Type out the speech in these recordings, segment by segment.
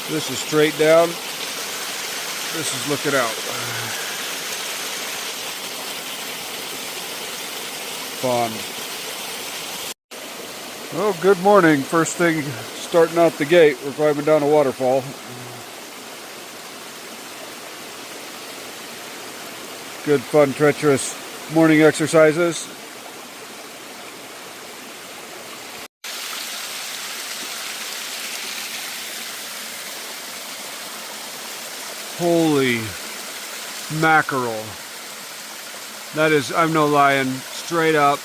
This is straight down. This is looking out. Fun. Well, good morning. First thing starting out the gate, we're climbing down a waterfall. Good, fun, treacherous morning exercises. Holy mackerel. That is, I'm no lying, straight up.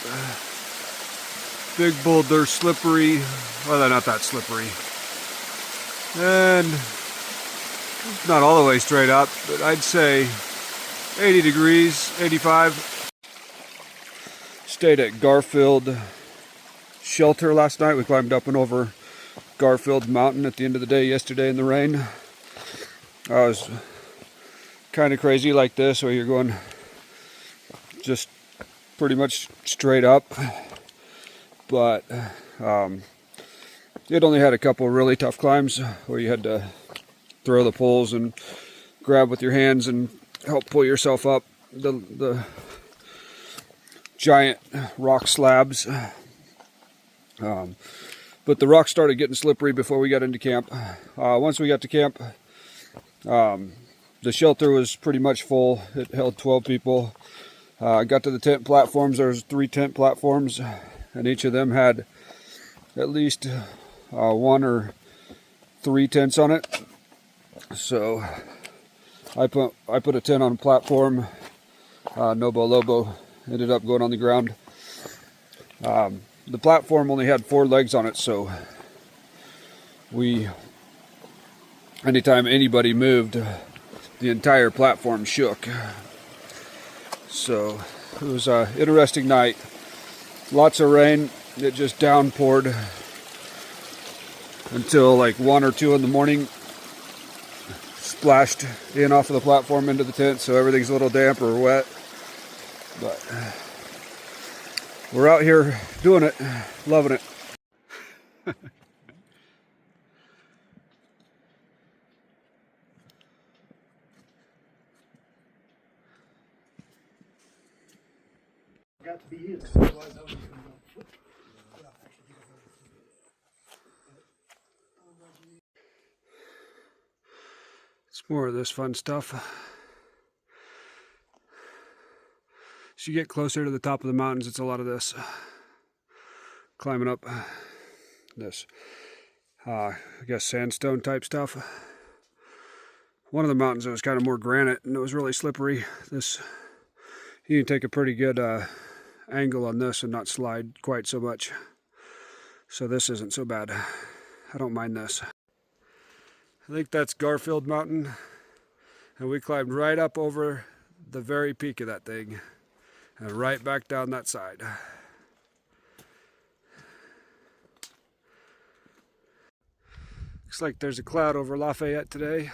Big boulder, slippery. Well, they're not that slippery. And not all the way straight up, but I'd say 80 degrees, 85. Stayed at Garfield shelter last night. We climbed up and over Garfield mountain at the end of the day yesterday in the rain. I was kind of crazy like this, where you're going just pretty much straight up, but it only had a couple really tough climbs where you had to throw the poles and grab with your hands and help pull yourself up the giant rock slabs. But the rocks started getting slippery before we got into camp. Once we got to camp, the shelter was pretty much full. It held 12 people. Got to the tent platforms. There was 3 tent platforms, and each of them had at least 1 or 3 tents on it. So I put a tent on a platform. Nobo Lobo ended up going on the ground. The platform only had 4 legs on it, so anytime anybody moved, the entire platform shook. So it was an interesting night. Lots of rain. It just downpoured until like 1 or 2 in the morning. Splashed in off of the platform into the tent, so everything's a little damp or wet. But we're out here doing it, loving it. Got to be used. Otherwise, I was going to go. It's more of this fun stuff. As you get closer to the top of the mountains, it's a lot of this. Climbing up this, I guess, sandstone type stuff. One of the mountains, it was kind of more granite and it was really slippery. This, you can take a pretty good angle on this and not slide quite so much. So this isn't so bad. I don't mind this. I think that's Garfield Mountain, and we climbed right up over the very peak of that thing and right back down that side. Looks like there's a cloud over Lafayette today.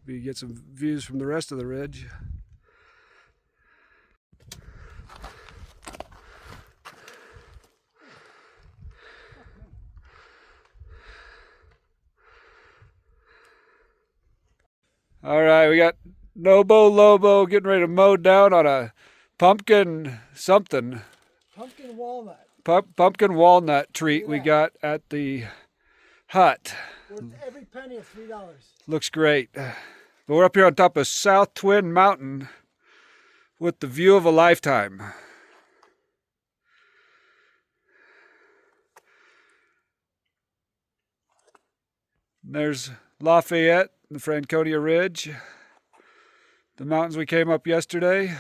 We get some views from the rest of the ridge. All right, we got Nobo Lobo getting ready to mow down on a pumpkin something. Pumpkin walnut. Pumpkin walnut treat we got at the hut. Worth every penny of $3. Looks great. But we're up here on top of South Twin Mountain with the view of a lifetime. And there's Lafayette, the Franconia Ridge, the mountains we came up yesterday.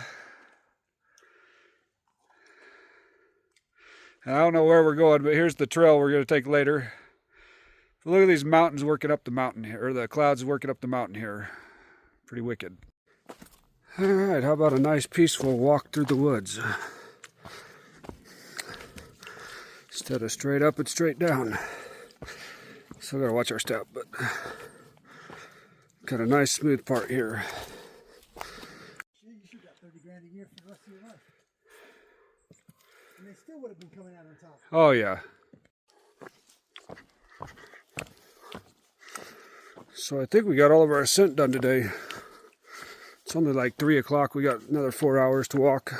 And I don't know where we're going, but here's the trail we're going to take later. Look at these mountains working up the mountain here, or the clouds working up the mountain here. Pretty wicked. All right, how about a nice peaceful walk through the woods? Instead of straight up and straight down. Still gotta watch our step, but got a nice smooth part here. You should got 30 grand a year for the rest of your life. And they still would have been coming out on top. Oh yeah. So I think we got all of our ascent done today. It's only like 3 o'clock. We got another 4 hours to walk.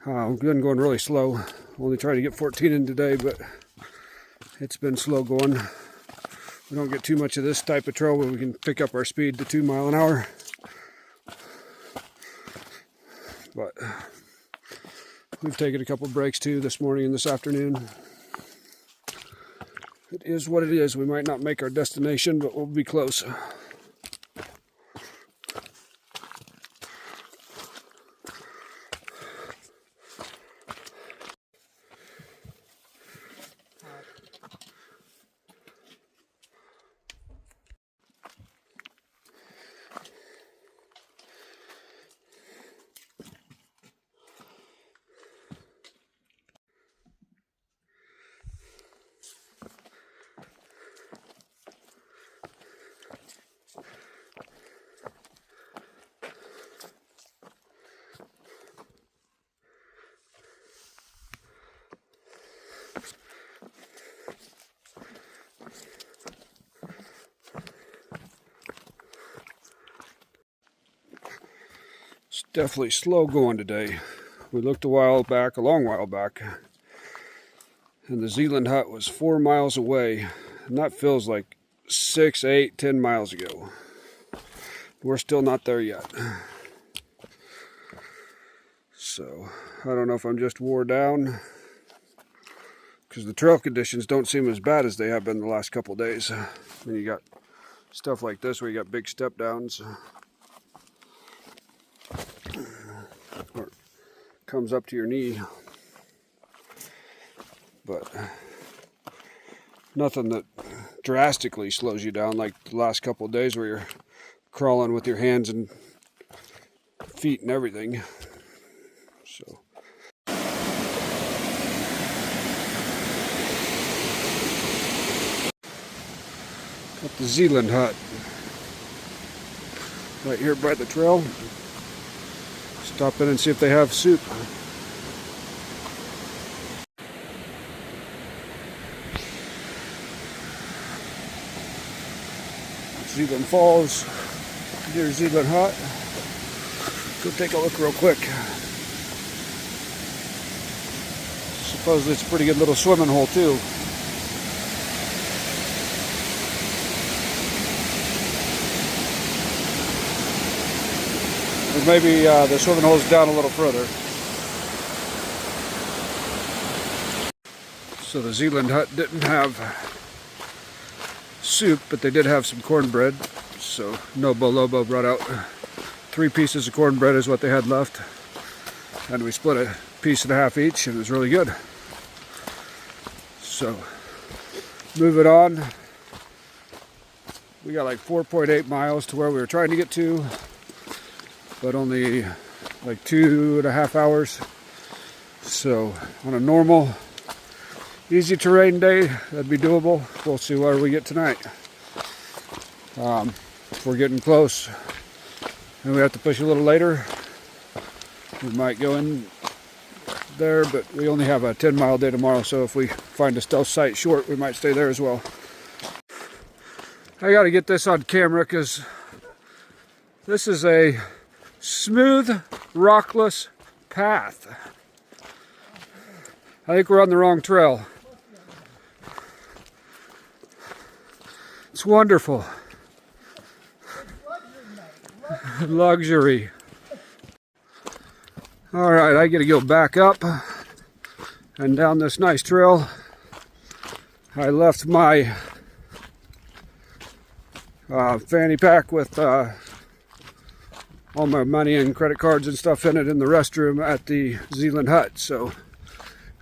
We've been going really slow. Only trying to get 14 in today, but it's been slow going. We don't get too much of this type of trail where we can pick up our speed to 2 miles an hour. But we've taken a couple breaks too this morning and this afternoon. It is what it is. We might not make our destination, but we'll be close. It's definitely slow going today. We looked a long while back, and the Zealand hut was 4 miles away, and that feels like 6, 8, 10 miles ago. We're still not there yet. So, I don't know if I'm just wore down, because the trail conditions don't seem as bad as they have been the last couple days. When you got stuff like this where you got big step downs, or it comes up to your knee, but nothing that drastically slows you down like the last couple of days where you're crawling with your hands and feet and everything. So got the Zealand hut right here by the trail. Stop in and see if they have soup. Zealand Falls, near Zealand Hut. Go take a look real quick. Supposedly it's a pretty good little swimming hole too. Or maybe the swimming hole's down a little further. So the Zealand hut didn't have soup, but they did have some cornbread. So Nobo Lobo brought out 3 pieces of cornbread is what they had left. And we split a piece and a half each, and it was really good. So, moving on. We got like 4.8 miles to where we were trying to get to, but only like 2.5 hours. So, on a normal, easy terrain day, that'd be doable. We'll see where we get tonight. If we're getting close and we have to push a little later, we might go in there, but we only have a 10-mile day tomorrow, so if we find a stealth site short, we might stay there as well. I got to get this on camera because this is a smooth, rockless path. I think we're on the wrong trail. It's wonderful. Luxury. Alright, I gotta go back up and down this nice trail. I left my fanny pack with all my money and credit cards and stuff in it in the restroom at the Zealand hut, so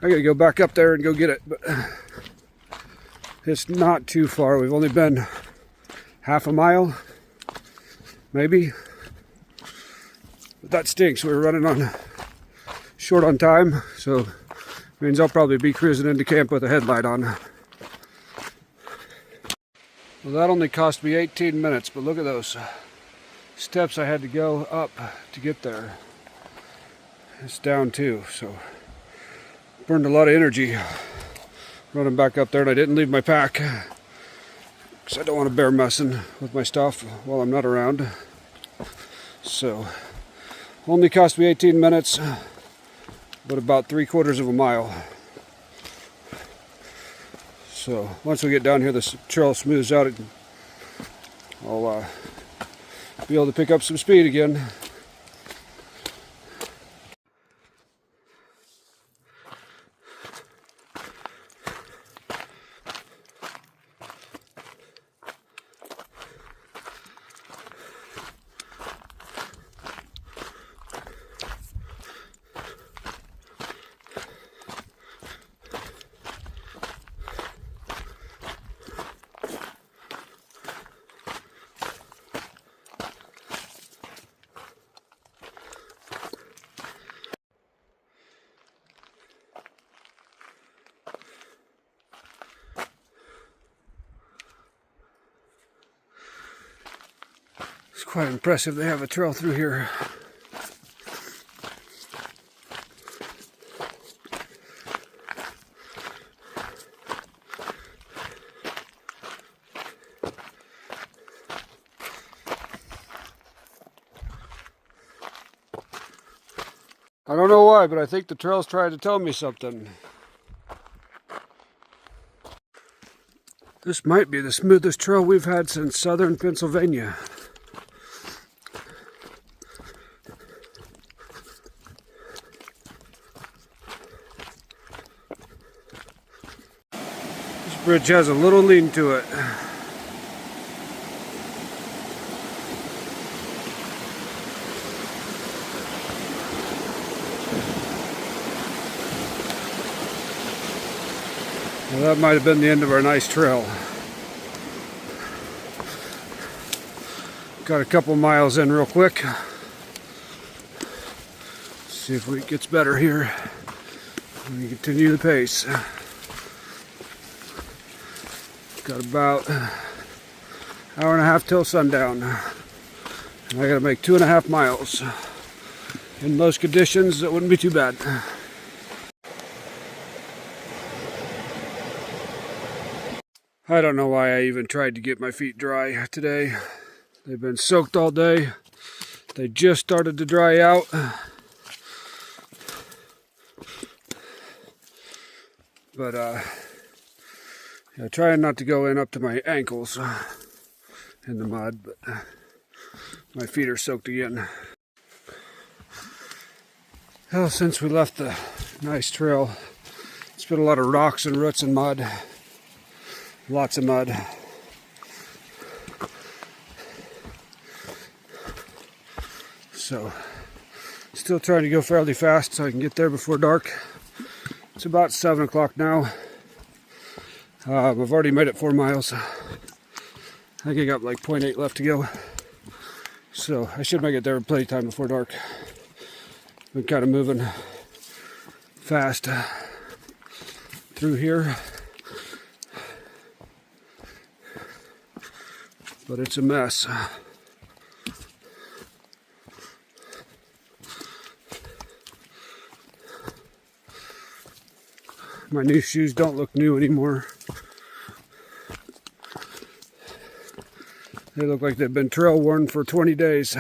I gotta go back up there and go get it, but it's not too far. We've only been half a mile, maybe, but that stinks. We're running on short on time, so means I'll probably be cruising into camp with a headlight on. Well, that only cost me 18 minutes, but look at those steps I had to go up to get there. It's down too, so burned a lot of energy running back up there, and I didn't leave my pack. because I don't want a bear messing with my stuff while I'm not around. So, only cost me 18 minutes, but about 3/4 of a mile. So, once we get down here, the trail smooths out, I'll be able to pick up some speed again. It's quite impressive they have a trail through here. I don't know why, but I think the trail's trying to tell me something. This might be the smoothest trail we've had since southern Pennsylvania. This bridge has a little lean to it. Well, that might have been the end of our nice trail. Got a couple miles in real quick. See if it gets better here. We continue the pace. Got about an hour and a half till sundown. And I gotta make 2.5 miles. In most conditions, that wouldn't be too bad. I don't know why I even tried to get my feet dry today. They've been soaked all day. They just started to dry out. But yeah, trying not to go in up to my ankles in the mud, but my feet are soaked again. Well, since we left the nice trail, it's been a lot of rocks and roots and mud. Lots of mud. So, still trying to go fairly fast so I can get there before dark. It's about 7 o'clock now. I've already made it 4 miles. I think I got like 0.8 left to go. So, I should make it there in plenty of time before dark. Been kind of moving fast through here. But it's a mess. My new shoes don't look new anymore. They look like they've been trail worn for 20 days.